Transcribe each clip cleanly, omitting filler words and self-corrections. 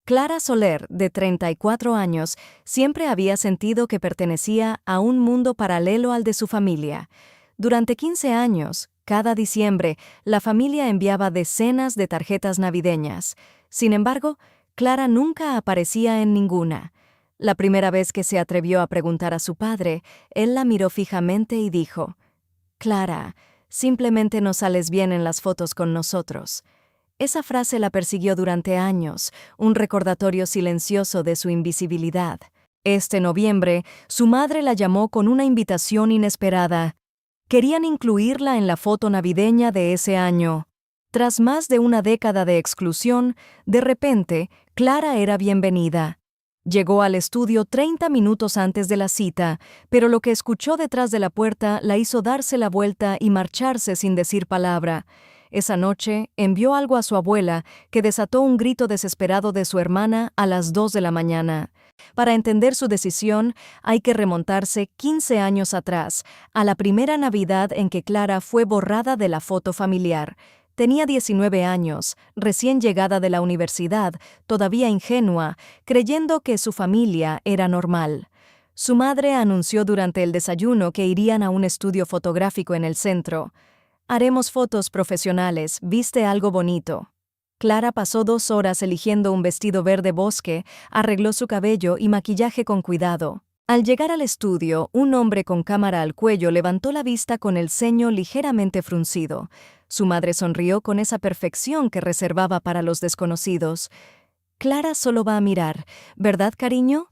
Clara Soler, de 34 años, siempre había sentido que pertenecía a un mundo paralelo al de su familia. Durante 15 años, cada diciembre, la familia enviaba decenas de tarjetas navideñas. Sin embargo, Clara nunca aparecía en ninguna. La primera vez que se atrevió a preguntar a su padre, él la miró fijamente y dijo: «Clara, simplemente no sales bien en las fotos con nosotros». Esa frase la persiguió durante años, un recordatorio silencioso de su invisibilidad. Este noviembre, su madre la llamó con una invitación inesperada. Querían incluirla en la foto navideña de ese año. Tras más de una década de exclusión, de repente, Clara era bienvenida. Llegó al estudio 30 minutos antes de la cita, pero lo que escuchó detrás de la puerta la hizo darse la vuelta y marcharse sin decir palabra. Esa noche envió algo a su abuela que desató un grito desesperado de su hermana a las 2 de la mañana. Para entender su decisión, hay que remontarse 15 años atrás, a la primera Navidad en que Clara fue borrada de la foto familiar. Tenía 19 años, recién llegada de la universidad, todavía ingenua, creyendo que su familia era normal. Su madre anunció durante el desayuno que irían a un estudio fotográfico en el centro. «Haremos fotos profesionales, ¿viste algo bonito?». Clara pasó 2 horas eligiendo un vestido verde bosque, arregló su cabello y maquillaje con cuidado. Al llegar al estudio, un hombre con cámara al cuello levantó la vista con el ceño ligeramente fruncido. Su madre sonrió con esa perfección que reservaba para los desconocidos. «Clara solo va a mirar, ¿verdad, cariño?».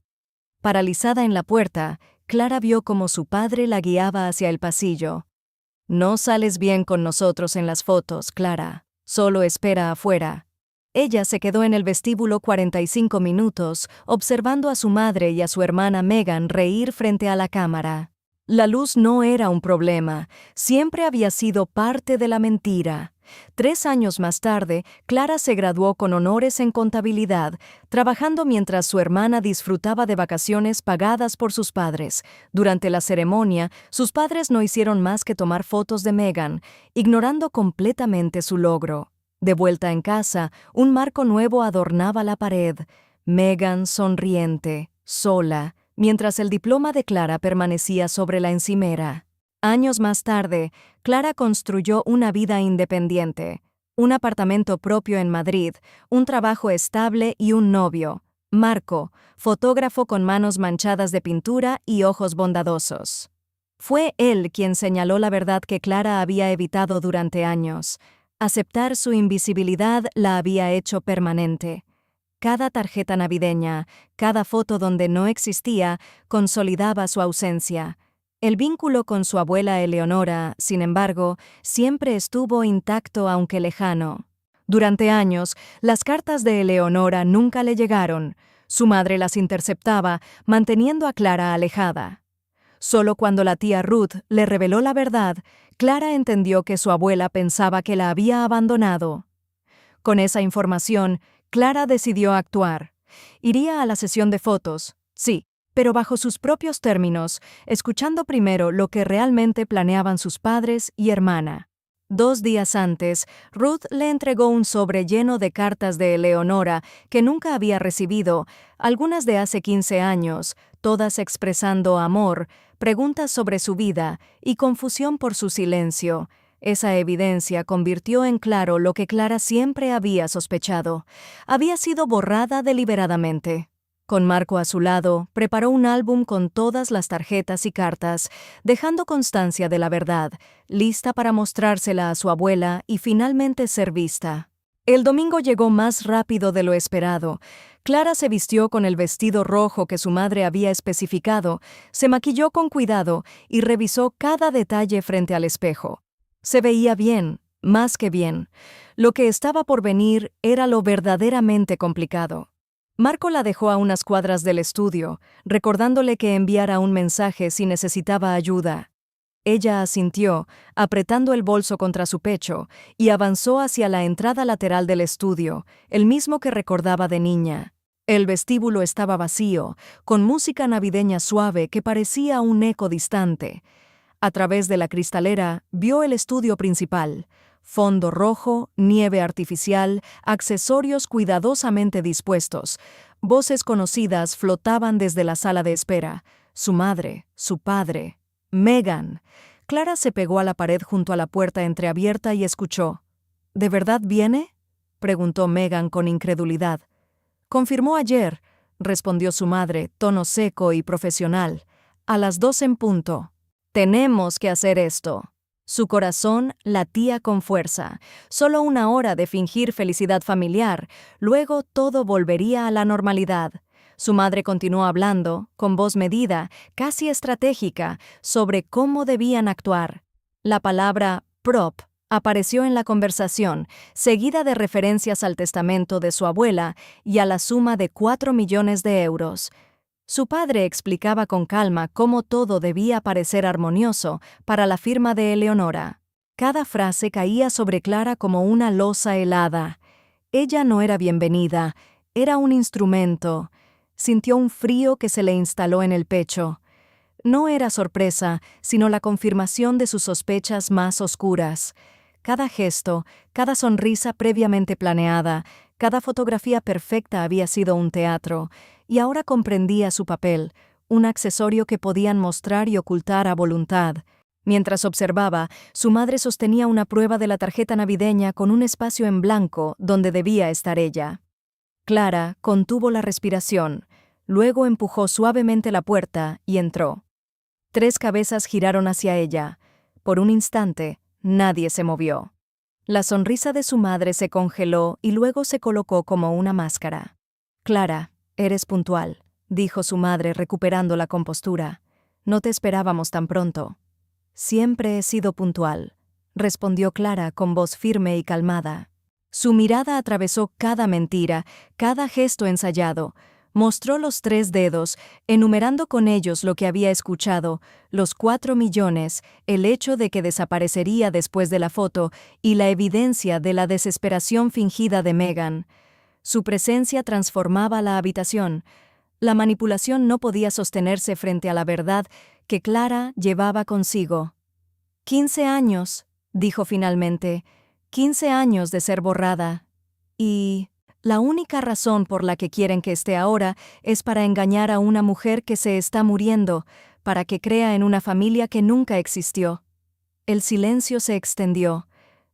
Paralizada en la puerta, Clara vio cómo su padre la guiaba hacia el pasillo. «No sales bien con nosotros en las fotos, Clara. Solo espera afuera». Ella se quedó en el vestíbulo 45 minutos, observando a su madre y a su hermana Megan reír frente a la cámara. La luz no era un problema, siempre había sido parte de la mentira. 3 años más tarde, Clara se graduó con honores en contabilidad, trabajando mientras su hermana disfrutaba de vacaciones pagadas por sus padres. Durante la ceremonia, sus padres no hicieron más que tomar fotos de Megan, ignorando completamente su logro. De vuelta en casa, un marco nuevo adornaba la pared. Megan sonriente, sola, mientras el diploma de Clara permanecía sobre la encimera. Años más tarde, Clara construyó una vida independiente, un apartamento propio en Madrid, un trabajo estable y un novio, Marco, fotógrafo con manos manchadas de pintura y ojos bondadosos. Fue él quien señaló la verdad que Clara había evitado durante años. Aceptar su invisibilidad la había hecho permanente. Cada tarjeta navideña, cada foto donde no existía, consolidaba su ausencia. El vínculo con su abuela Eleonora, sin embargo, siempre estuvo intacto aunque lejano. Durante años, las cartas de Eleonora nunca le llegaron. Su madre las interceptaba, manteniendo a Clara alejada. Solo cuando la tía Ruth le reveló la verdad, Clara entendió que su abuela pensaba que la había abandonado. Con esa información, Clara decidió actuar. Iría a la sesión de fotos, sí, pero bajo sus propios términos, escuchando primero lo que realmente planeaban sus padres y hermana. 2 días antes, Ruth le entregó un sobre lleno de cartas de Eleonora que nunca había recibido, algunas de hace 15 años, todas expresando amor, preguntas sobre su vida y confusión por su silencio. Esa evidencia convirtió en claro lo que Clara siempre había sospechado. Había sido borrada deliberadamente. Con Marco a su lado, preparó un álbum con todas las tarjetas y cartas, dejando constancia de la verdad, lista para mostrársela a su abuela y finalmente ser vista. El domingo llegó más rápido de lo esperado. Clara se vistió con el vestido rojo que su madre había especificado, se maquilló con cuidado y revisó cada detalle frente al espejo. Se veía bien, más que bien. Lo que estaba por venir era lo verdaderamente complicado. Marco la dejó a unas cuadras del estudio, recordándole que enviara un mensaje si necesitaba ayuda. Ella asintió, apretando el bolso contra su pecho, y avanzó hacia la entrada lateral del estudio, el mismo que recordaba de niña. El vestíbulo estaba vacío, con música navideña suave que parecía un eco distante. A través de la cristalera vio el estudio principal. Fondo rojo, nieve artificial, accesorios cuidadosamente dispuestos. Voces conocidas flotaban desde la sala de espera. Su madre, su padre, Megan. Clara se pegó a la pared junto a la puerta entreabierta y escuchó. ¿De verdad viene?, preguntó Megan con incredulidad. Confirmó ayer, respondió su madre, tono seco y profesional. A las 2 en punto. Tenemos que hacer esto. Su corazón latía con fuerza. Solo una hora de fingir felicidad familiar, luego todo volvería a la normalidad. Su madre continuó hablando, con voz medida, casi estratégica, sobre cómo debían actuar. La palabra prop apareció en la conversación, seguida de referencias al testamento de su abuela y a la suma de 4 millones de euros. Su padre explicaba con calma cómo todo debía parecer armonioso para la firma de Eleonora. Cada frase caía sobre Clara como una losa helada. Ella no era bienvenida, era un instrumento. Sintió un frío que se le instaló en el pecho. No era sorpresa, sino la confirmación de sus sospechas más oscuras. Cada gesto, cada sonrisa previamente planeada, cada fotografía perfecta había sido un teatro, y ahora comprendía su papel, un accesorio que podían mostrar y ocultar a voluntad. Mientras observaba, su madre sostenía una prueba de la tarjeta navideña con un espacio en blanco donde debía estar ella. Clara contuvo la respiración, luego empujó suavemente la puerta y entró. 3 cabezas giraron hacia ella. Por un instante, nadie se movió. La sonrisa de su madre se congeló y luego se colocó como una máscara. «Clara, eres puntual», dijo su madre recuperando la compostura. «No te esperábamos tan pronto». «Siempre he sido puntual», respondió Clara con voz firme y calmada. Su mirada atravesó cada mentira, cada gesto ensayado. Mostró los 3 dedos, enumerando con ellos lo que había escuchado, los 4 millones, el hecho de que desaparecería después de la foto y la evidencia de la desesperación fingida de Megan. Su presencia transformaba la habitación. La manipulación no podía sostenerse frente a la verdad que Clara llevaba consigo. 15 años, dijo finalmente, 15 años de ser borrada. Y la única razón por la que quieren que esté ahora es para engañar a una mujer que se está muriendo, para que crea en una familia que nunca existió. El silencio se extendió.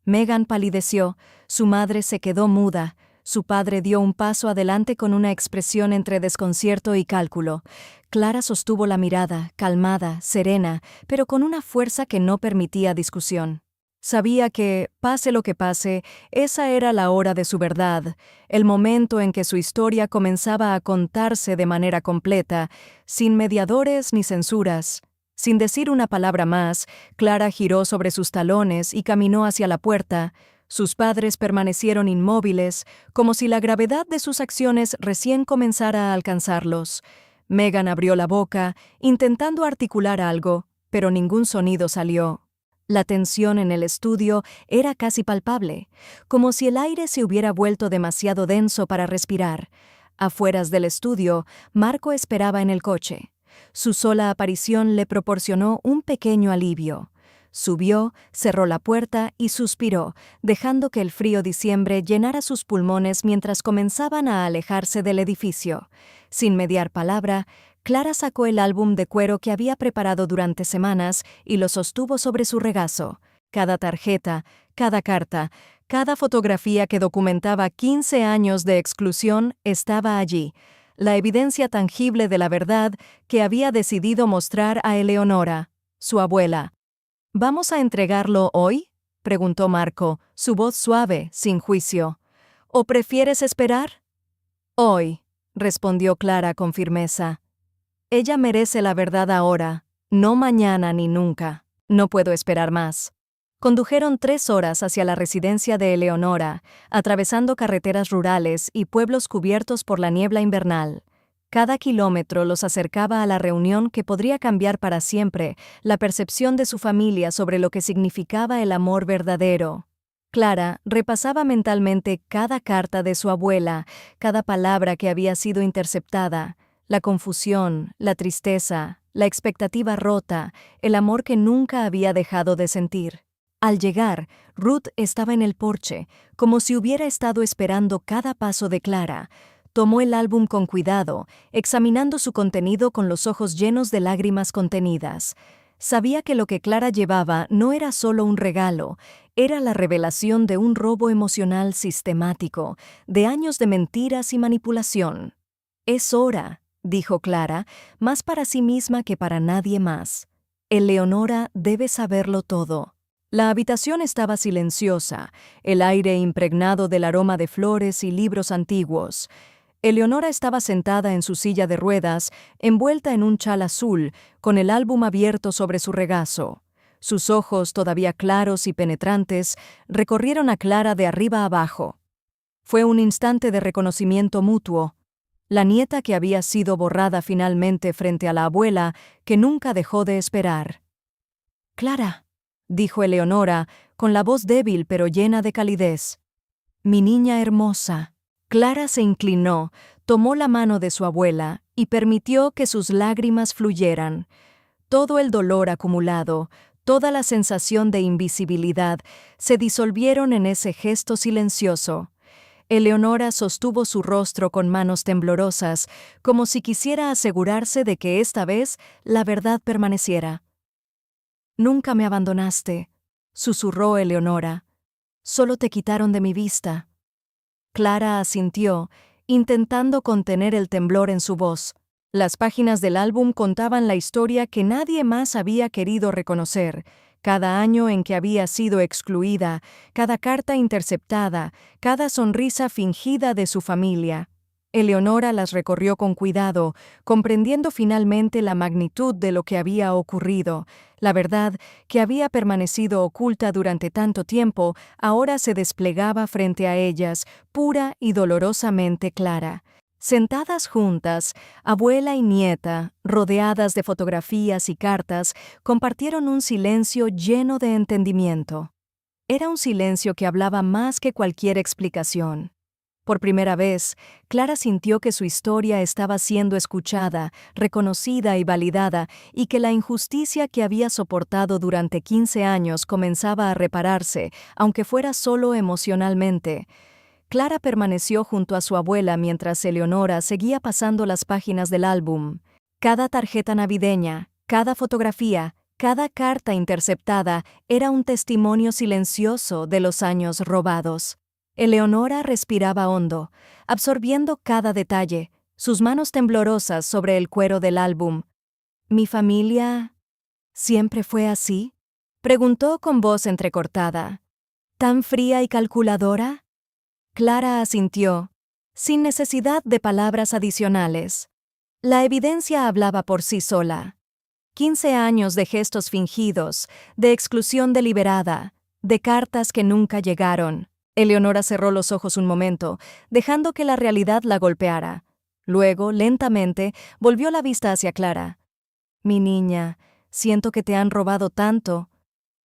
Megan palideció, su madre se quedó muda, su padre dio un paso adelante con una expresión entre desconcierto y cálculo. Clara sostuvo la mirada, calmada, serena, pero con una fuerza que no permitía discusión. Sabía que, pase lo que pase, esa era la hora de su verdad, el momento en que su historia comenzaba a contarse de manera completa, sin mediadores ni censuras. Sin decir una palabra más, Clara giró sobre sus talones y caminó hacia la puerta. Sus padres permanecieron inmóviles, como si la gravedad de sus acciones recién comenzara a alcanzarlos. Megan abrió la boca, intentando articular algo, pero ningún sonido salió. La tensión en el estudio era casi palpable, como si el aire se hubiera vuelto demasiado denso para respirar. Afueras del estudio, Marco esperaba en el coche. Su sola aparición le proporcionó un pequeño alivio. Subió, cerró la puerta y suspiró, dejando que el frío diciembre llenara sus pulmones mientras comenzaban a alejarse del edificio. Sin mediar palabra, Clara sacó el álbum de cuero que había preparado durante semanas y lo sostuvo sobre su regazo. Cada tarjeta, cada carta, cada fotografía que documentaba 15 años de exclusión estaba allí, la evidencia tangible de la verdad que había decidido mostrar a Eleonora, su abuela. ¿Vamos a entregarlo hoy?, preguntó Marco, su voz suave, sin juicio. ¿O prefieres esperar? Hoy, respondió Clara con firmeza. Ella merece la verdad ahora, no mañana ni nunca. No puedo esperar más. Condujeron 3 horas hacia la residencia de Eleonora, atravesando carreteras rurales y pueblos cubiertos por la niebla invernal. Cada kilómetro los acercaba a la reunión que podría cambiar para siempre la percepción de su familia sobre lo que significaba el amor verdadero. Clara repasaba mentalmente cada carta de su abuela, cada palabra que había sido interceptada, la confusión, la tristeza, la expectativa rota, el amor que nunca había dejado de sentir. Al llegar, Ruth estaba en el porche, como si hubiera estado esperando cada paso de Clara. Tomó el álbum con cuidado, examinando su contenido con los ojos llenos de lágrimas contenidas. Sabía que lo que Clara llevaba no era solo un regalo, era la revelación de un robo emocional sistemático, de años de mentiras y manipulación. «Es hora», dijo Clara, más para sí misma que para nadie más. «Eleonora debe saberlo todo». La habitación estaba silenciosa, el aire impregnado del aroma de flores y libros antiguos. Eleonora estaba sentada en su silla de ruedas, envuelta en un chal azul, con el álbum abierto sobre su regazo. Sus ojos, todavía claros y penetrantes, recorrieron a Clara de arriba abajo. Fue un instante de reconocimiento mutuo. La nieta que había sido borrada finalmente frente a la abuela, que nunca dejó de esperar. «Clara», dijo Eleonora, con la voz débil pero llena de calidez. «Mi niña hermosa». Clara se inclinó, tomó la mano de su abuela y permitió que sus lágrimas fluyeran. Todo el dolor acumulado, toda la sensación de invisibilidad, se disolvieron en ese gesto silencioso. Eleonora sostuvo su rostro con manos temblorosas, como si quisiera asegurarse de que esta vez la verdad permaneciera. «Nunca me abandonaste», susurró Eleonora. «Solo te quitaron de mi vista». Clara asintió, intentando contener el temblor en su voz. Las páginas del álbum contaban la historia que nadie más había querido reconocer, cada año en que había sido excluida, cada carta interceptada, cada sonrisa fingida de su familia. Eleonora las recorrió con cuidado, comprendiendo finalmente la magnitud de lo que había ocurrido. La verdad, que había permanecido oculta durante tanto tiempo, ahora se desplegaba frente a ellas, pura y dolorosamente clara. Sentadas juntas, abuela y nieta, rodeadas de fotografías y cartas, compartieron un silencio lleno de entendimiento. Era un silencio que hablaba más que cualquier explicación. Por primera vez, Clara sintió que su historia estaba siendo escuchada, reconocida y validada, y que la injusticia que había soportado durante 15 años comenzaba a repararse, aunque fuera solo emocionalmente. Clara permaneció junto a su abuela mientras Eleonora seguía pasando las páginas del álbum. Cada tarjeta navideña, cada fotografía, cada carta interceptada era un testimonio silencioso de los años robados. Eleonora respiraba hondo, absorbiendo cada detalle, sus manos temblorosas sobre el cuero del álbum. «¿Mi familia siempre fue así?», preguntó con voz entrecortada. «¿Tan fría y calculadora?». Clara asintió, sin necesidad de palabras adicionales. La evidencia hablaba por sí sola. 15 años de gestos fingidos, de exclusión deliberada, de cartas que nunca llegaron. Eleonora cerró los ojos un momento, dejando que la realidad la golpeara. Luego, lentamente, volvió la vista hacia Clara. «Mi niña, siento que te han robado tanto.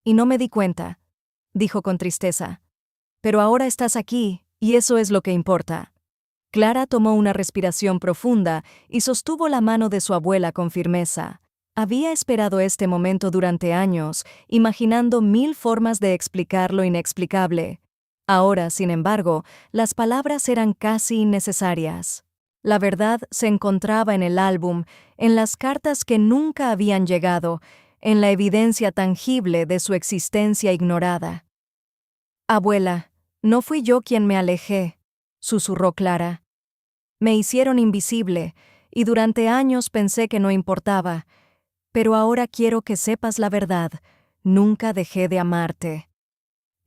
Y no me di cuenta», dijo con tristeza. «Pero ahora estás aquí, y eso es lo que importa». Clara tomó una respiración profunda y sostuvo la mano de su abuela con firmeza. Había esperado este momento durante años, imaginando 1000 formas de explicar lo inexplicable. Ahora, sin embargo, las palabras eran casi innecesarias. La verdad se encontraba en el álbum, en las cartas que nunca habían llegado, en la evidencia tangible de su existencia ignorada. «Abuela, no fui yo quien me alejé», susurró Clara. «Me hicieron invisible, y durante años pensé que no importaba. Pero ahora quiero que sepas la verdad. Nunca dejé de amarte».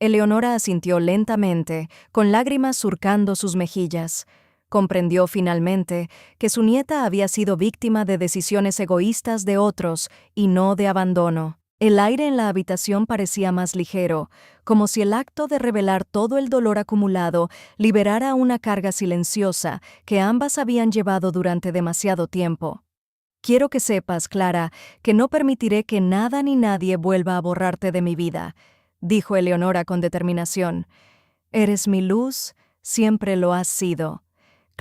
Eleonora asintió lentamente, con lágrimas surcando sus mejillas. Comprendió finalmente que su nieta había sido víctima de decisiones egoístas de otros y no de abandono. El aire en la habitación parecía más ligero, como si el acto de revelar todo el dolor acumulado liberara una carga silenciosa que ambas habían llevado durante demasiado tiempo. «Quiero que sepas, Clara, que no permitiré que nada ni nadie vuelva a borrarte de mi vida», dijo Eleonora con determinación. «Eres mi luz, siempre lo has sido».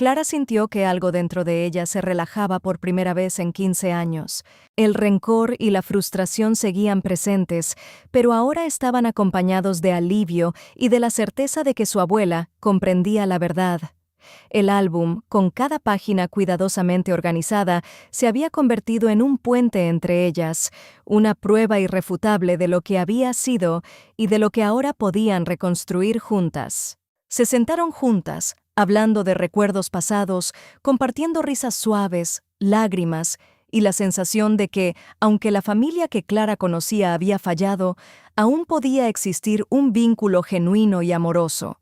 Clara sintió que algo dentro de ella se relajaba por primera vez en 15 años. El rencor y la frustración seguían presentes, pero ahora estaban acompañados de alivio y de la certeza de que su abuela comprendía la verdad. El álbum, con cada página cuidadosamente organizada, se había convertido en un puente entre ellas, una prueba irrefutable de lo que había sido y de lo que ahora podían reconstruir juntas. Se sentaron juntas, hablando de recuerdos pasados, compartiendo risas suaves, lágrimas y la sensación de que, aunque la familia que Clara conocía había fallado, aún podía existir un vínculo genuino y amoroso.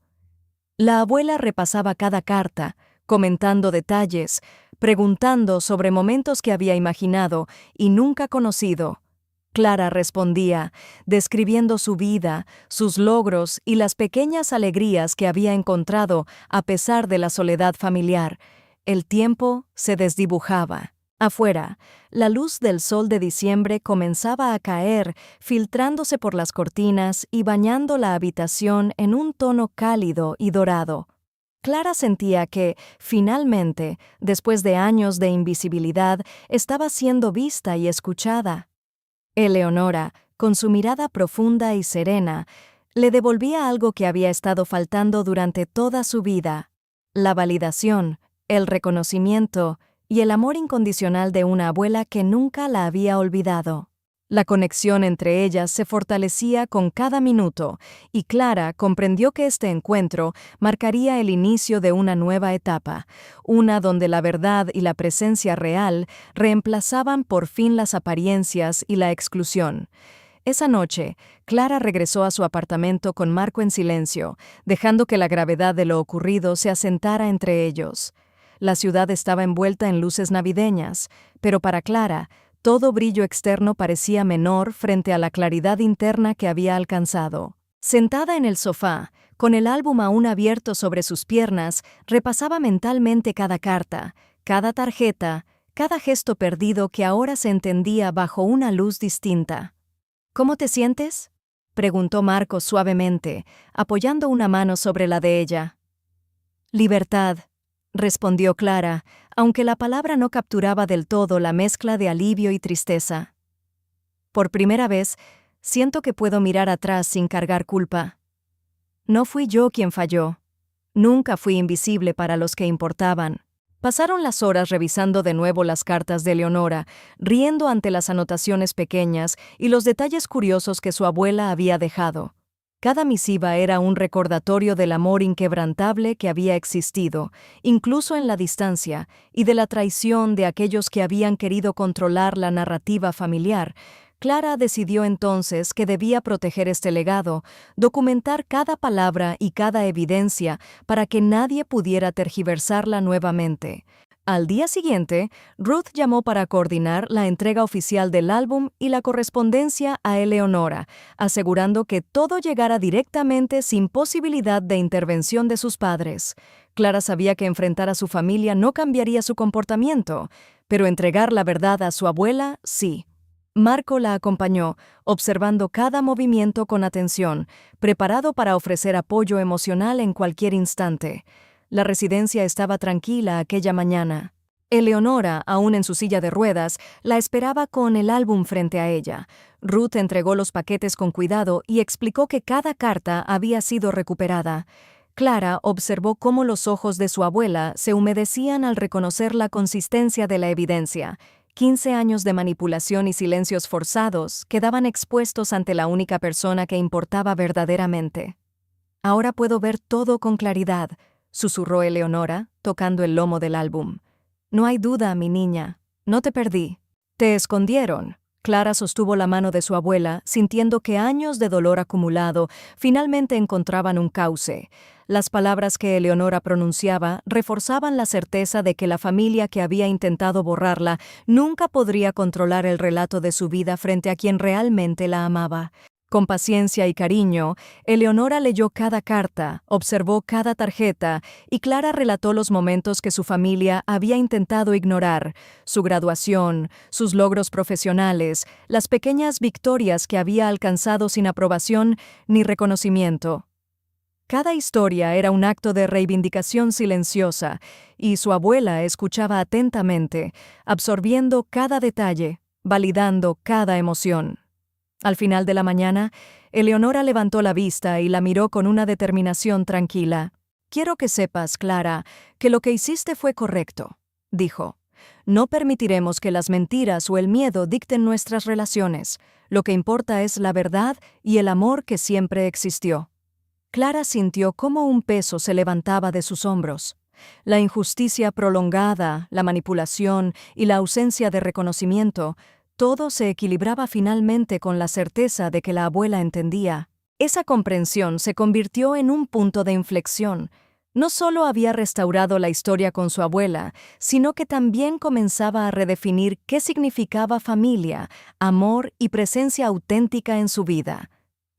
La abuela repasaba cada carta, comentando detalles, preguntando sobre momentos que había imaginado y nunca conocido. Clara respondía, describiendo su vida, sus logros y las pequeñas alegrías que había encontrado a pesar de la soledad familiar. El tiempo se desdibujaba. Afuera, la luz del sol de diciembre comenzaba a caer, filtrándose por las cortinas y bañando la habitación en un tono cálido y dorado. Clara sentía que, finalmente, después de años de invisibilidad, estaba siendo vista y escuchada. Eleonora, con su mirada profunda y serena, le devolvía algo que había estado faltando durante toda su vida: la validación, el reconocimiento y el amor incondicional de una abuela que nunca la había olvidado. La conexión entre ellas se fortalecía con cada minuto, y Clara comprendió que este encuentro marcaría el inicio de una nueva etapa, una donde la verdad y la presencia real reemplazaban por fin las apariencias y la exclusión. Esa noche, Clara regresó a su apartamento con Marco en silencio, dejando que la gravedad de lo ocurrido se asentara entre ellos. La ciudad estaba envuelta en luces navideñas, pero para Clara, todo brillo externo parecía menor frente a la claridad interna que había alcanzado. Sentada en el sofá, con el álbum aún abierto sobre sus piernas, repasaba mentalmente cada carta, cada tarjeta, cada gesto perdido que ahora se entendía bajo una luz distinta. «¿Cómo te sientes?», preguntó Marco suavemente, apoyando una mano sobre la de ella. «Libertad», respondió Clara, aunque la palabra no capturaba del todo la mezcla de alivio y tristeza. «Por primera vez, siento que puedo mirar atrás sin cargar culpa. No fui yo quien falló. Nunca fui invisible para los que importaban». Pasaron las horas revisando de nuevo las cartas de Eleonora, riendo ante las anotaciones pequeñas y los detalles curiosos que su abuela había dejado. Cada misiva era un recordatorio del amor inquebrantable que había existido, incluso en la distancia, y de la traición de aquellos que habían querido controlar la narrativa familiar. Clara decidió entonces que debía proteger este legado, documentar cada palabra y cada evidencia para que nadie pudiera tergiversarla nuevamente. Al día siguiente, Ruth llamó para coordinar la entrega oficial del álbum y la correspondencia a Eleonora, asegurando que todo llegara directamente sin posibilidad de intervención de sus padres. Clara sabía que enfrentar a su familia no cambiaría su comportamiento, pero entregar la verdad a su abuela, sí. Marco la acompañó, observando cada movimiento con atención, preparado para ofrecer apoyo emocional en cualquier instante. La residencia estaba tranquila aquella mañana. Eleonora, aún en su silla de ruedas, la esperaba con el álbum frente a ella. Ruth entregó los paquetes con cuidado y explicó que cada carta había sido recuperada. Clara observó cómo los ojos de su abuela se humedecían al reconocer la consistencia de la evidencia. 15 años de manipulación y silencios forzados quedaban expuestos ante la única persona que importaba verdaderamente. «Ahora puedo ver todo con claridad», susurró Eleonora, tocando el lomo del álbum. «No hay duda, mi niña. No te perdí. Te escondieron». Clara sostuvo la mano de su abuela, sintiendo que años de dolor acumulado finalmente encontraban un cauce. Las palabras que Eleonora pronunciaba reforzaban la certeza de que la familia que había intentado borrarla nunca podría controlar el relato de su vida frente a quien realmente la amaba. Con paciencia y cariño, Eleonora leyó cada carta, observó cada tarjeta y Clara relató los momentos que su familia había intentado ignorar: su graduación, sus logros profesionales, las pequeñas victorias que había alcanzado sin aprobación ni reconocimiento. Cada historia era un acto de reivindicación silenciosa, y su abuela escuchaba atentamente, absorbiendo cada detalle, validando cada emoción. Al final de la mañana, Eleonora levantó la vista y la miró con una determinación tranquila. «Quiero que sepas, Clara, que lo que hiciste fue correcto», dijo. «No permitiremos que las mentiras o el miedo dicten nuestras relaciones. Lo que importa es la verdad y el amor que siempre existió». Clara sintió cómo un peso se levantaba de sus hombros. La injusticia prolongada, la manipulación y la ausencia de reconocimiento, todo se equilibraba finalmente con la certeza de que la abuela entendía. Esa comprensión se convirtió en un punto de inflexión. No solo había restaurado la historia con su abuela, sino que también comenzaba a redefinir qué significaba familia, amor y presencia auténtica en su vida.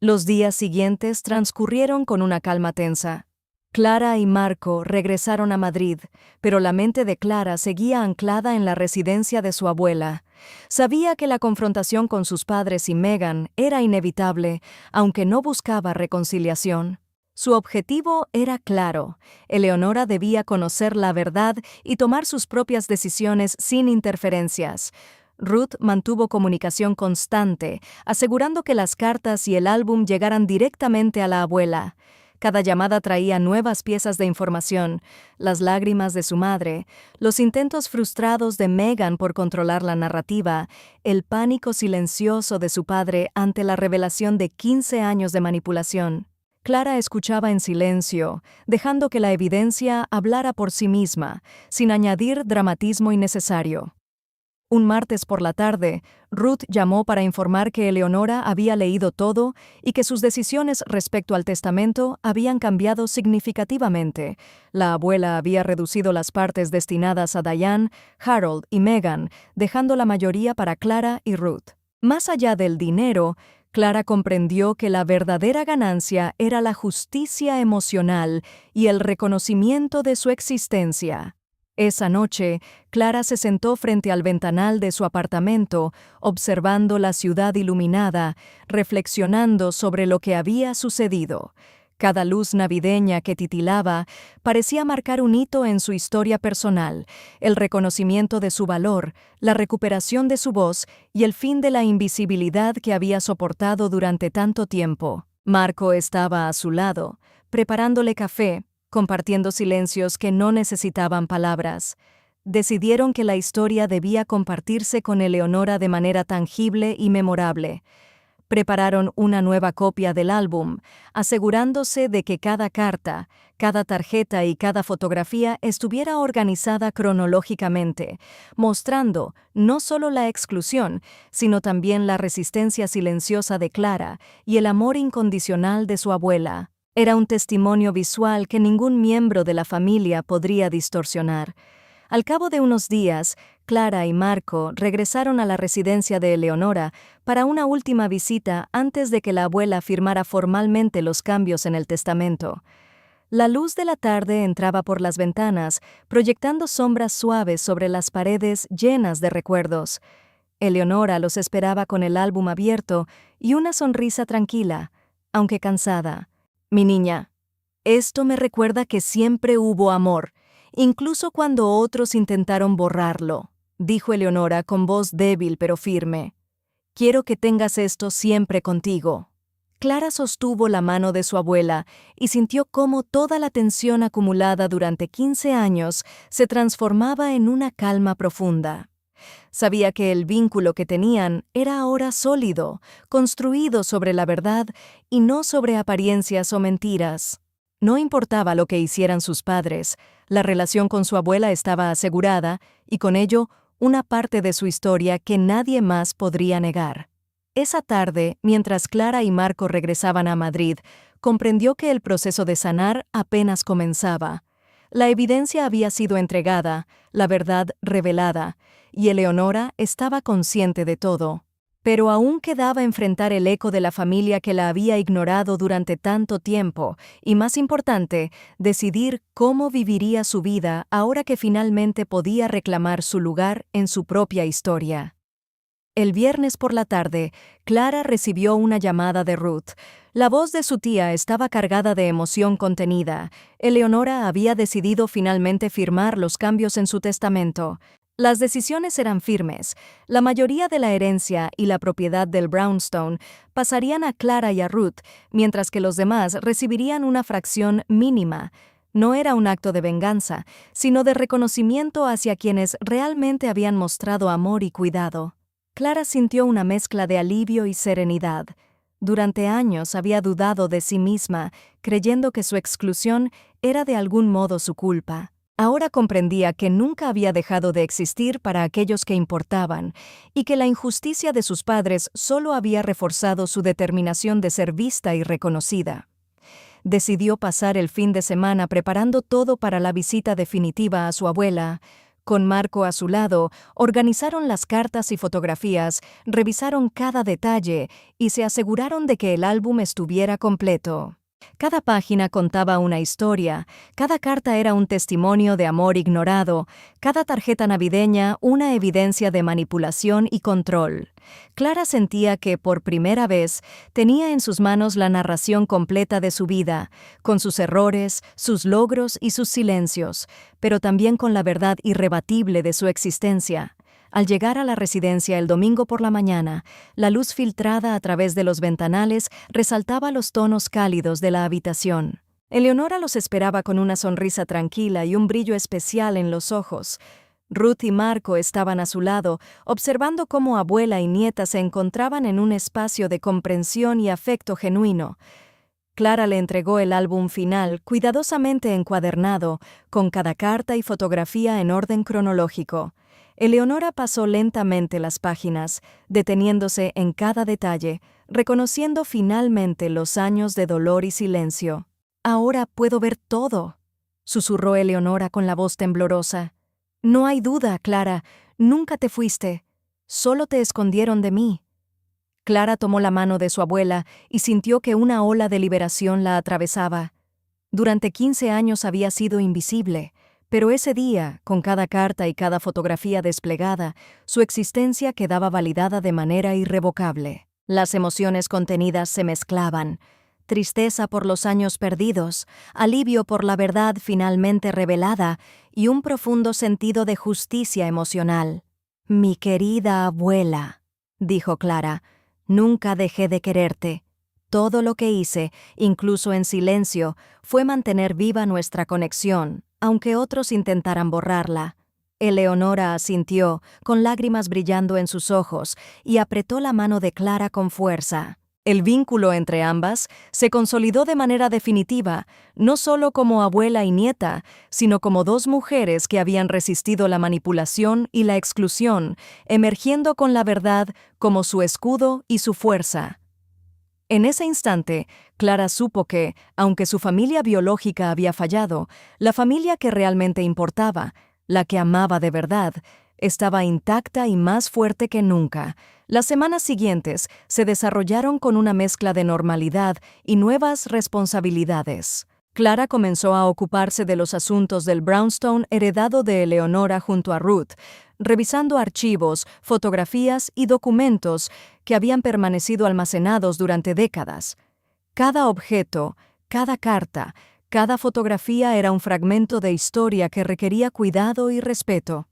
Los días siguientes transcurrieron con una calma tensa. Clara y Marco regresaron a Madrid, pero la mente de Clara seguía anclada en la residencia de su abuela. Sabía que la confrontación con sus padres y Megan era inevitable, aunque no buscaba reconciliación. Su objetivo era claro: Eleonora debía conocer la verdad y tomar sus propias decisiones sin interferencias. Ruth mantuvo comunicación constante, asegurando que las cartas y el álbum llegaran directamente a la abuela. Cada llamada traía nuevas piezas de información: las lágrimas de su madre, los intentos frustrados de Megan por controlar la narrativa, el pánico silencioso de su padre ante la revelación de 15 años de manipulación. Clara escuchaba en silencio, dejando que la evidencia hablara por sí misma, sin añadir dramatismo innecesario. Un martes por la tarde, Ruth llamó para informar que Eleonora había leído todo y que sus decisiones respecto al testamento habían cambiado significativamente. La abuela había reducido las partes destinadas a Diane, Harold y Megan, dejando la mayoría para Clara y Ruth. Más allá del dinero, Clara comprendió que la verdadera ganancia era la justicia emocional y el reconocimiento de su existencia. Esa noche, Clara se sentó frente al ventanal de su apartamento, observando la ciudad iluminada, reflexionando sobre lo que había sucedido. Cada luz navideña que titilaba parecía marcar un hito en su historia personal: el reconocimiento de su valor, la recuperación de su voz y el fin de la invisibilidad que había soportado durante tanto tiempo. Marco estaba a su lado, preparándole café, compartiendo silencios que no necesitaban palabras. Decidieron que la historia debía compartirse con Eleonora de manera tangible y memorable. Prepararon una nueva copia del álbum, asegurándose de que cada carta, cada tarjeta y cada fotografía estuviera organizada cronológicamente, mostrando no solo la exclusión, sino también la resistencia silenciosa de Clara y el amor incondicional de su abuela. Era un testimonio visual que ningún miembro de la familia podría distorsionar. Al cabo de unos días, Clara y Marco regresaron a la residencia de Eleonora para una última visita antes de que la abuela firmara formalmente los cambios en el testamento. La luz de la tarde entraba por las ventanas, proyectando sombras suaves sobre las paredes llenas de recuerdos. Eleonora los esperaba con el álbum abierto y una sonrisa tranquila, aunque cansada. «Mi niña, esto me recuerda que siempre hubo amor, incluso cuando otros intentaron borrarlo», dijo Eleonora con voz débil pero firme. «Quiero que tengas esto siempre contigo». Clara sostuvo la mano de su abuela y sintió cómo toda la tensión acumulada durante 15 años se transformaba en una calma profunda. Sabía que el vínculo que tenían era ahora sólido, construido sobre la verdad y no sobre apariencias o mentiras. No importaba lo que hicieran sus padres, la relación con su abuela estaba asegurada y con ello una parte de su historia que nadie más podría negar. Esa tarde, mientras Clara y Marco regresaban a Madrid, comprendió que el proceso de sanar apenas comenzaba. La evidencia había sido entregada, la verdad revelada, y Eleonora estaba consciente de todo. Pero aún quedaba enfrentar el eco de la familia que la había ignorado durante tanto tiempo, y más importante, decidir cómo viviría su vida ahora que finalmente podía reclamar su lugar en su propia historia. El viernes por la tarde, Clara recibió una llamada de Ruth. La voz de su tía estaba cargada de emoción contenida. Eleonora había decidido finalmente firmar los cambios en su testamento. Las decisiones eran firmes. La mayoría de la herencia y la propiedad del Brownstone pasarían a Clara y a Ruth, mientras que los demás recibirían una fracción mínima. No era un acto de venganza, sino de reconocimiento hacia quienes realmente habían mostrado amor y cuidado. Clara sintió una mezcla de alivio y serenidad. Durante años había dudado de sí misma, creyendo que su exclusión era de algún modo su culpa. Ahora comprendía que nunca había dejado de existir para aquellos que importaban, y que la injusticia de sus padres solo había reforzado su determinación de ser vista y reconocida. Decidió pasar el fin de semana preparando todo para la visita definitiva a su abuela. Con Marco a su lado, organizaron las cartas y fotografías, revisaron cada detalle y se aseguraron de que el álbum estuviera completo. Cada página contaba una historia, cada carta era un testimonio de amor ignorado, cada tarjeta navideña una evidencia de manipulación y control. Clara sentía que, por primera vez, tenía en sus manos la narración completa de su vida, con sus errores, sus logros y sus silencios, pero también con la verdad irrebatible de su existencia. Al llegar a la residencia el domingo por la mañana, la luz filtrada a través de los ventanales resaltaba los tonos cálidos de la habitación. Eleonora los esperaba con una sonrisa tranquila y un brillo especial en los ojos. Ruth y Marco estaban a su lado, observando cómo abuela y nieta se encontraban en un espacio de comprensión y afecto genuino. Clara le entregó el álbum final, cuidadosamente encuadernado, con cada carta y fotografía en orden cronológico. Eleonora pasó lentamente las páginas, deteniéndose en cada detalle, reconociendo finalmente los años de dolor y silencio. «Ahora puedo ver todo», susurró Eleonora con la voz temblorosa. «No hay duda, Clara, nunca te fuiste. Solo te escondieron de mí». Clara tomó la mano de su abuela y sintió que una ola de liberación la atravesaba. Durante 15 años había sido invisible, pero ese día, con cada carta y cada fotografía desplegada, su existencia quedaba validada de manera irrevocable. Las emociones contenidas se mezclaban: tristeza por los años perdidos, alivio por la verdad finalmente revelada y un profundo sentido de justicia emocional. «Mi querida abuela», dijo Clara, «nunca dejé de quererte. Todo lo que hice, incluso en silencio, fue mantener viva nuestra conexión, aunque otros intentaran borrarla». Eleonora asintió, con lágrimas brillando en sus ojos, y apretó la mano de Clara con fuerza. El vínculo entre ambas se consolidó de manera definitiva, no solo como abuela y nieta, sino como dos mujeres que habían resistido la manipulación y la exclusión, emergiendo con la verdad como su escudo y su fuerza. En ese instante, Clara supo que, aunque su familia biológica había fallado, la familia que realmente importaba, la que amaba de verdad, estaba intacta y más fuerte que nunca. Las semanas siguientes se desarrollaron con una mezcla de normalidad y nuevas responsabilidades. Clara comenzó a ocuparse de los asuntos del Brownstone heredado de Eleonora junto a Ruth, revisando archivos, fotografías y documentos que habían permanecido almacenados durante décadas. Cada objeto, cada carta, cada fotografía era un fragmento de historia que requería cuidado y respeto.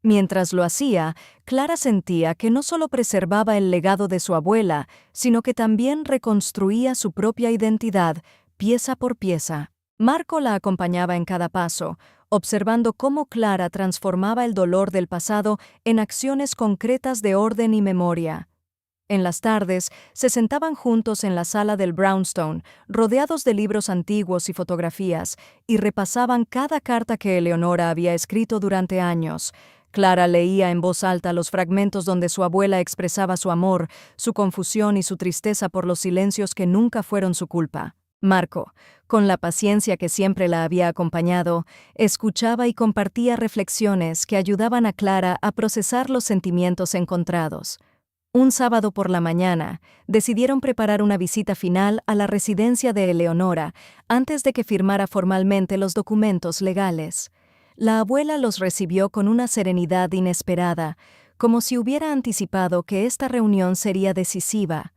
Mientras lo hacía, Clara sentía que no solo preservaba el legado de su abuela, sino que también reconstruía su propia identidad, pieza por pieza. Marco la acompañaba en cada paso, observando cómo Clara transformaba el dolor del pasado en acciones concretas de orden y memoria. En las tardes, se sentaban juntos en la sala del Brownstone, rodeados de libros antiguos y fotografías, y repasaban cada carta que Eleonora había escrito durante años. Clara leía en voz alta los fragmentos donde su abuela expresaba su amor, su confusión y su tristeza por los silencios que nunca fueron su culpa. Marco, con la paciencia que siempre la había acompañado, escuchaba y compartía reflexiones que ayudaban a Clara a procesar los sentimientos encontrados. Un sábado por la mañana, decidieron preparar una visita final a la residencia de Eleonora antes de que firmara formalmente los documentos legales. La abuela los recibió con una serenidad inesperada, Como si hubiera anticipado que esta reunión sería decisiva,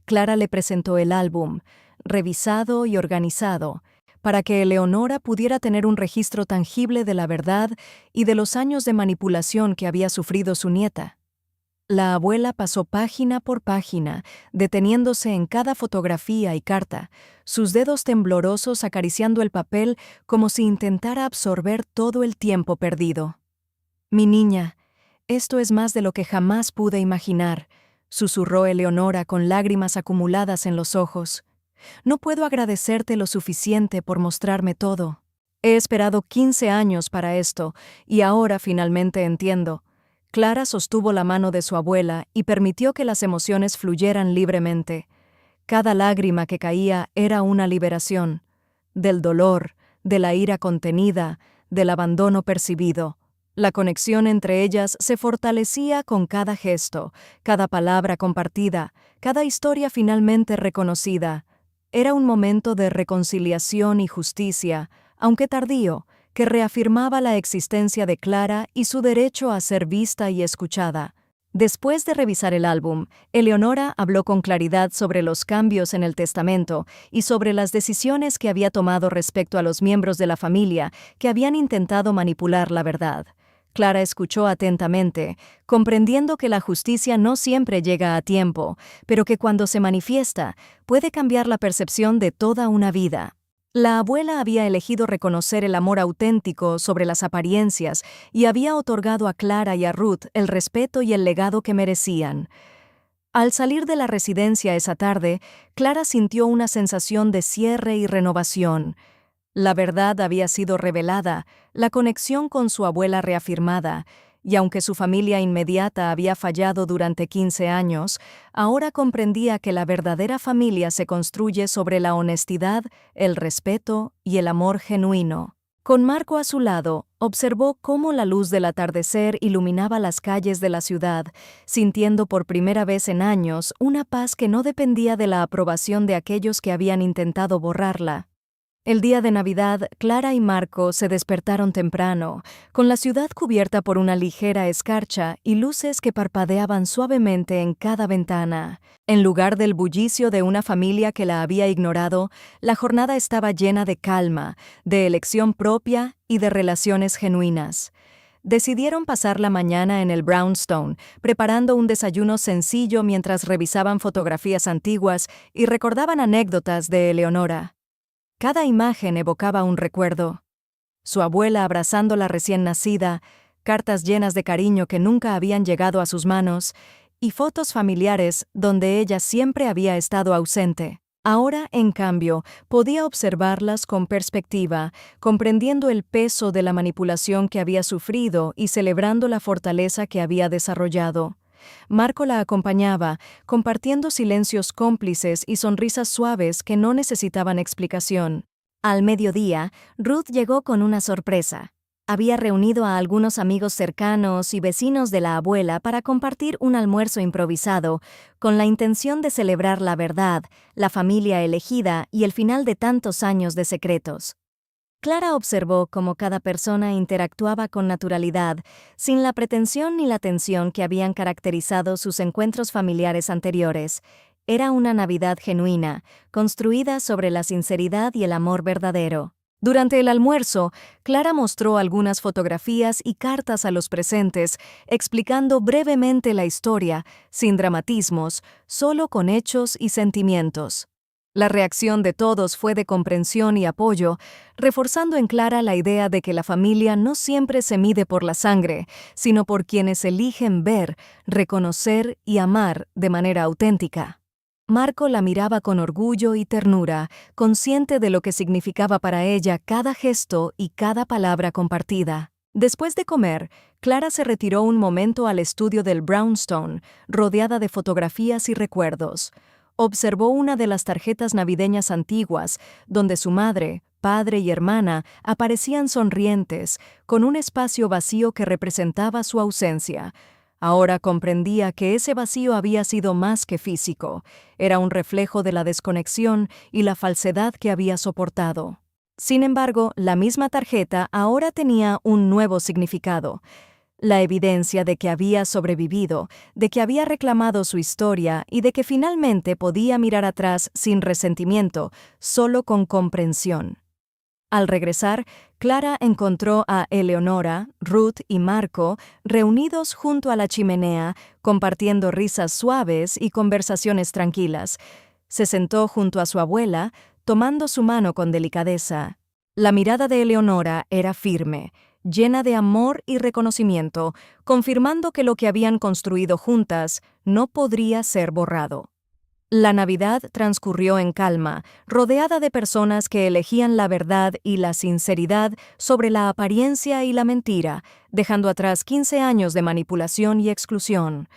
Clara le presentó el álbum, revisado y organizado, para que Eleonora pudiera tener un registro tangible de la verdad y de los años de manipulación que había sufrido su nieta. La abuela pasó página por página, deteniéndose en cada fotografía y carta, sus dedos temblorosos acariciando el papel como si intentara absorber todo el tiempo perdido. «Mi niña, esto es más de lo que jamás pude imaginar», susurró Eleonora con lágrimas acumuladas en los ojos. «No puedo agradecerte lo suficiente por mostrarme todo. He esperado 15 años para esto, y ahora finalmente entiendo». Clara sostuvo la mano de su abuela y permitió que las emociones fluyeran libremente. Cada lágrima que caía era una liberación, del dolor, de la ira contenida, del abandono percibido. La conexión entre ellas se fortalecía con cada gesto, cada palabra compartida, cada historia finalmente reconocida. Era un momento de reconciliación y justicia, aunque tardío, que reafirmaba la existencia de Clara y su derecho a ser vista y escuchada. Después de revisar el álbum, Eleonora habló con claridad sobre los cambios en el testamento y sobre las decisiones que había tomado respecto a los miembros de la familia que habían intentado manipular la verdad. Clara escuchó atentamente, comprendiendo que la justicia no siempre llega a tiempo, pero que cuando se manifiesta, puede cambiar la percepción de toda una vida. La abuela había elegido reconocer el amor auténtico sobre las apariencias y había otorgado a Clara y a Ruth el respeto y el legado que merecían. Al salir de la residencia esa tarde, Clara sintió una sensación de cierre y renovación. La verdad había sido revelada, la conexión con su abuela reafirmada, y aunque su familia inmediata había fallado durante 15 años, ahora comprendía que la verdadera familia se construye sobre la honestidad, el respeto y el amor genuino. Con Marco a su lado, observó cómo la luz del atardecer iluminaba las calles de la ciudad, sintiendo por primera vez en años una paz que no dependía de la aprobación de aquellos que habían intentado borrarla. El día de Navidad, Clara y Marco se despertaron temprano, con la ciudad cubierta por una ligera escarcha y luces que parpadeaban suavemente en cada ventana. En lugar del bullicio de una familia que la había ignorado, la jornada estaba llena de calma, de elección propia y de relaciones genuinas. Decidieron pasar la mañana en el Brownstone, preparando un desayuno sencillo mientras revisaban fotografías antiguas y recordaban anécdotas de Eleonora. Cada imagen evocaba un recuerdo. Su abuela abrazándola recién nacida, cartas llenas de cariño que nunca habían llegado a sus manos, y fotos familiares donde ella siempre había estado ausente. Ahora, en cambio, podía observarlas con perspectiva, comprendiendo el peso de la manipulación que había sufrido y celebrando la fortaleza que había desarrollado. Marco la acompañaba, compartiendo silencios cómplices y sonrisas suaves que no necesitaban explicación. Al mediodía, Ruth llegó con una sorpresa. Había reunido a algunos amigos cercanos y vecinos de la abuela para compartir un almuerzo improvisado, con la intención de celebrar la verdad, la familia elegida y el final de tantos años de secretos. Clara observó cómo cada persona interactuaba con naturalidad, sin la pretensión ni la tensión que habían caracterizado sus encuentros familiares anteriores. Era una Navidad genuina, construida sobre la sinceridad y el amor verdadero. Durante el almuerzo, Clara mostró algunas fotografías y cartas a los presentes, explicando brevemente la historia, sin dramatismos, solo con hechos y sentimientos. La reacción de todos fue de comprensión y apoyo, reforzando en Clara la idea de que la familia no siempre se mide por la sangre, sino por quienes eligen ver, reconocer y amar de manera auténtica. Marco la miraba con orgullo y ternura, consciente de lo que significaba para ella cada gesto y cada palabra compartida. Después de comer, Clara se retiró un momento al estudio del Brownstone, rodeada de fotografías y recuerdos. Observó una de las tarjetas navideñas antiguas, donde su madre, padre y hermana aparecían sonrientes, con un espacio vacío que representaba su ausencia. Ahora comprendía que ese vacío había sido más que físico, era un reflejo de la desconexión y la falsedad que había soportado. Sin embargo, la misma tarjeta ahora tenía un nuevo significado. la evidencia de que había sobrevivido, de que había reclamado su historia y de que finalmente podía mirar atrás sin resentimiento, solo con comprensión. Al regresar, Clara encontró a Eleonora, Ruth y Marco reunidos junto a la chimenea, compartiendo risas suaves y conversaciones tranquilas. Se sentó junto a su abuela, tomando su mano con delicadeza. La mirada de Eleonora era firme, llena de amor y reconocimiento, confirmando que lo que habían construido juntas no podría ser borrado. La Navidad transcurrió en calma, rodeada de personas que elegían la verdad y la sinceridad sobre la apariencia y la mentira, dejando atrás 15 años de manipulación y exclusión.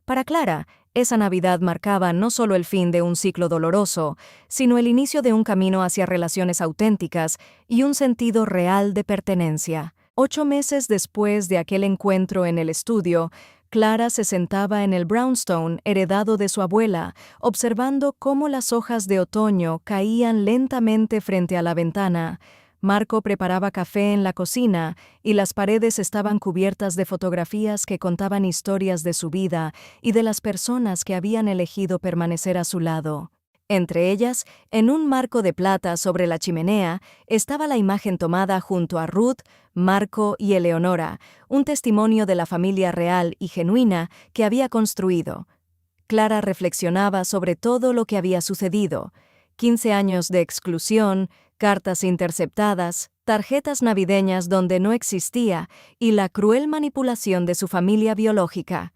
Para Clara, esa Navidad marcaba no solo el fin de un ciclo doloroso, sino el inicio de un camino hacia relaciones auténticas y un sentido real de pertenencia. 8 meses después de aquel encuentro en el estudio, Clara se sentaba en el brownstone heredado de su abuela, observando cómo las hojas de otoño caían lentamente frente a la ventana. Marco preparaba café en la cocina y las paredes estaban cubiertas de fotografías que contaban historias de su vida y de las personas que habían elegido permanecer a su lado. Entre ellas, en un marco de plata sobre la chimenea, estaba la imagen tomada junto a Ruth, Marco y Eleonora, un testimonio de la familia real y genuina que había construido. Clara reflexionaba sobre todo lo que había sucedido: 15 años de exclusión, cartas interceptadas, tarjetas navideñas donde no existía y la cruel manipulación de su familia biológica.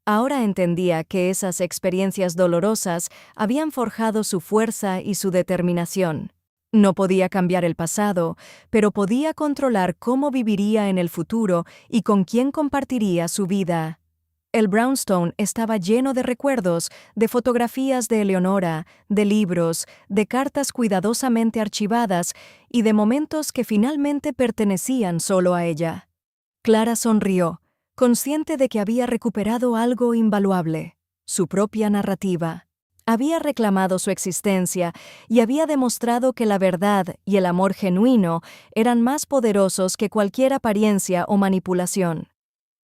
Ahora entendía que esas experiencias dolorosas habían forjado su fuerza y su determinación. No podía cambiar el pasado, pero podía controlar cómo viviría en el futuro y con quién compartiría su vida. El brownstone estaba lleno de recuerdos, de fotografías de Eleonora, de libros, de cartas cuidadosamente archivadas y de momentos que finalmente pertenecían solo a ella. Clara sonrió, consciente de que había recuperado algo invaluable: su propia narrativa. Había reclamado su existencia y había demostrado que la verdad y el amor genuino eran más poderosos que cualquier apariencia o manipulación.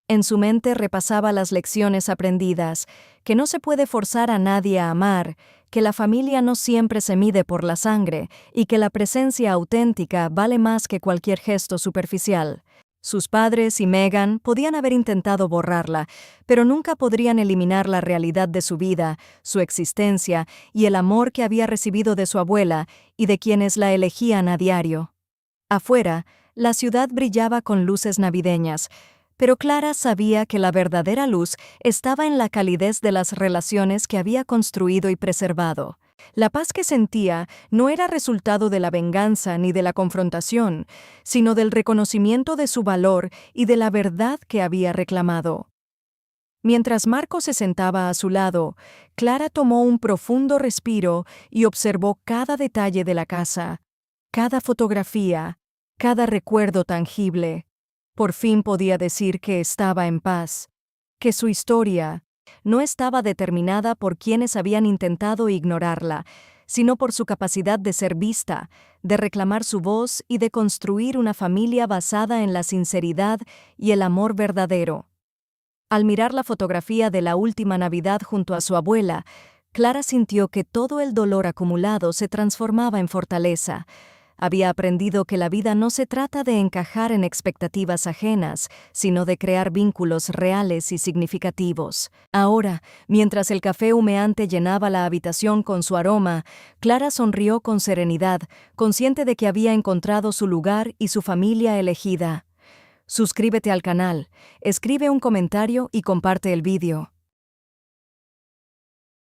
En su mente repasaba las lecciones aprendidas: que no se puede forzar a nadie a amar, que la familia no siempre se mide por la sangre y que la presencia auténtica vale más que cualquier gesto superficial. Sus padres y Megan podían haber intentado borrarla, pero nunca podrían eliminar la realidad de su vida, su existencia y el amor que había recibido de su abuela y de quienes la elegían a diario. Afuera, la ciudad brillaba con luces navideñas, pero Clara sabía que la verdadera luz estaba en la calidez de las relaciones que había construido y preservado. La paz que sentía no era resultado de la venganza ni de la confrontación, sino del reconocimiento de su valor y de la verdad que había reclamado. Mientras Marco se sentaba a su lado, Clara tomó un profundo respiro y observó cada detalle de la casa, cada fotografía, cada recuerdo tangible. Por fin podía decir que estaba en paz, que su historia no estaba determinada por quienes habían intentado ignorarla, sino por su capacidad de ser vista, de reclamar su voz y de construir una familia basada en la sinceridad y el amor verdadero. Al mirar la fotografía de la última Navidad junto a su abuela, Clara sintió que todo el dolor acumulado se transformaba en fortaleza. Había aprendido que la vida no se trata de encajar en expectativas ajenas, sino de crear vínculos reales y significativos. Ahora, mientras el café humeante llenaba la habitación con su aroma, Clara sonrió con serenidad, consciente de que había encontrado su lugar y su familia elegida. Suscríbete al canal, escribe un comentario y comparte el vídeo.